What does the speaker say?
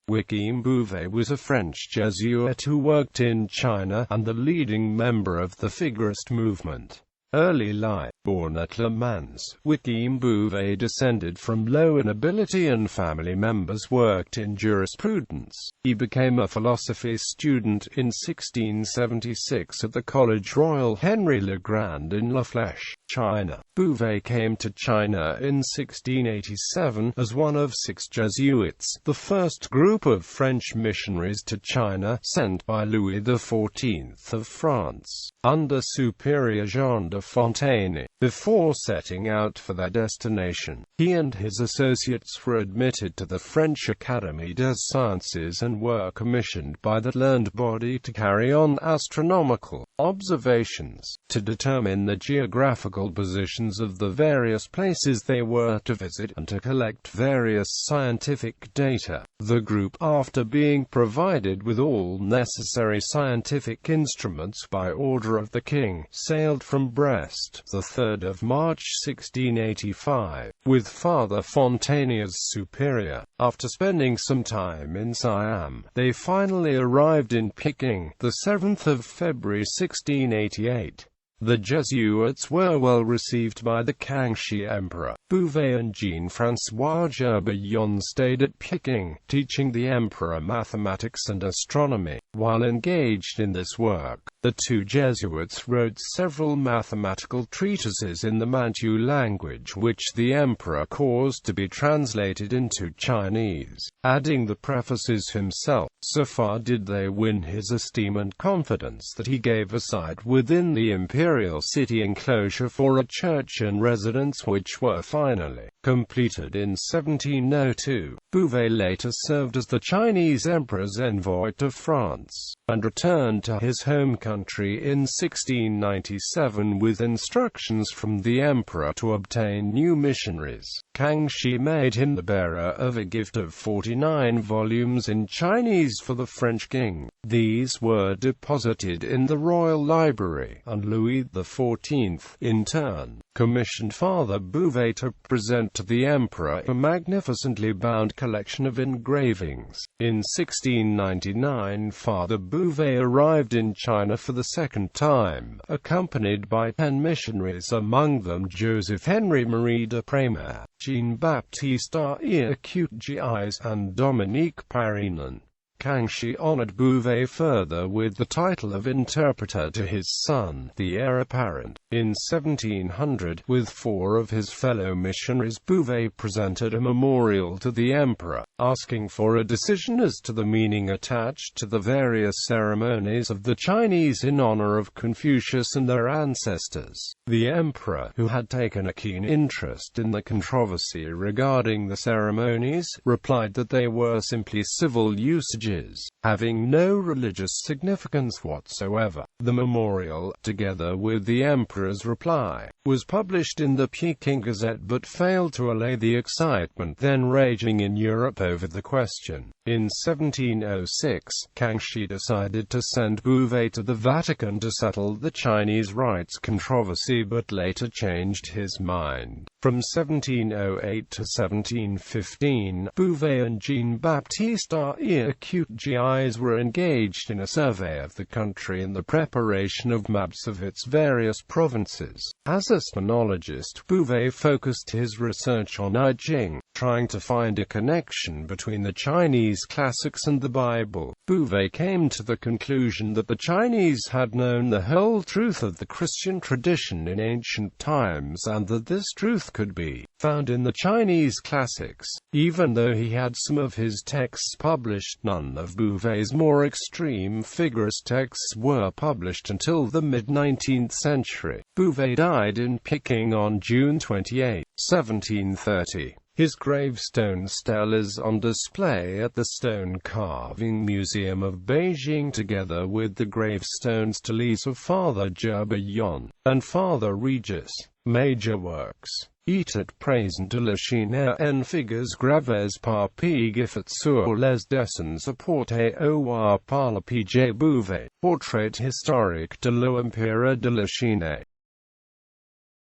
Joachim Bouvet was a French Jesuit who worked in China, and the leading member of the Figurist movement. Early life. Born at Le Mans, Joachim Bouvet descended from low nobility and family members worked in jurisprudence. He became a philosophy student in 1676 at the Collège Royal Henri Le Grand in La Flèche, China. Bouvet came to China in 1687 as one of 6 Jesuits, the first group of French missionaries to China, sent by Louis XIV of France, under Superior Jean de Fontaine. Before setting out for their destination, he and his associates were admitted to the French Académie des Sciences and were commissioned by that learned body to carry on astronomical observations, to determine the geographical positions of the various places they were to visit, and to collect various scientific data. The group, after being provided with all necessary scientific instruments by order of the King, sailed from Brest, the 3rd of March 1685, with Father Fontaine as superior. After spending some time in Siam, they finally arrived in Peking, the 7th of February 1688. The Jesuits were well received by the Kangxi Emperor. Bouvet and Jean-François Gerbillon stayed at Peking, teaching the emperor mathematics and astronomy. While engaged in this work, the 2 Jesuits wrote several mathematical treatises in the Manchu language which the emperor caused to be translated into Chinese, adding the prefaces himself. So far did they win his esteem and confidence that he gave a site within the imperial city enclosure for a church and residence which were finally completed in 1702. Bouvet later served as the Chinese emperor's envoy to France, and returned to his home country in 1697 with instructions from the emperor to obtain new missionaries. Kangxi made him the bearer of a gift of 49 volumes in Chinese for the French king. These were deposited in the royal library, and Louis XIV, in turn, commissioned Father Bouvet to present to the emperor a magnificently bound collection of engravings. In 1699, Father Bouvet arrived in China for the second time, accompanied by 10 missionaries, among them Joseph Henry Marie de Prémer, Jean-Baptiste Guise, and Dominique Parinon. Kangxi honored Bouvet further with the title of interpreter to his son, the heir apparent. In 1700, with 4 of his fellow missionaries, Bouvet presented a memorial to the emperor, asking for a decision as to the meaning attached to the various ceremonies of the Chinese in honor of Confucius and their ancestors. The emperor, who had taken a keen interest in the controversy regarding the ceremonies, replied that they were simply civil usages, having no religious significance whatsoever. The memorial, together with the emperor's reply, was published in the Peking Gazette but failed to allay the excitement then raging in Europe over the question. In 1706, Kangxi decided to send Bouvet to the Vatican to settle the Chinese rights controversy, but later changed his mind. From 1708 to 1715, Bouvet and Jean-Baptiste Guise were engaged in a survey of the country and the preparation of maps of its various provinces. As a sinologist, Bouvet focused his research on I Ching, trying to find a connection between the Chinese classics and the Bible. Bouvet came to the conclusion that the Chinese had known the whole truth of the Christian tradition in ancient times, and that this truth could be found in the Chinese classics. Even though he had some of his texts published, none of Bouvet's more extreme Figurist texts were published until the mid-19th century. Bouvet died in Peking on June 28, 1730. His gravestone stele is on display at the Stone Carving Museum of Beijing, together with the gravestone steles of Father Gerbillon and Father Regis. Major works. Etat présent de la Chine en figures gravées par P. Gifford sur les dessins apportés au art par le P. J. Bouvet. Portrait historique de l'Empire de la Chine.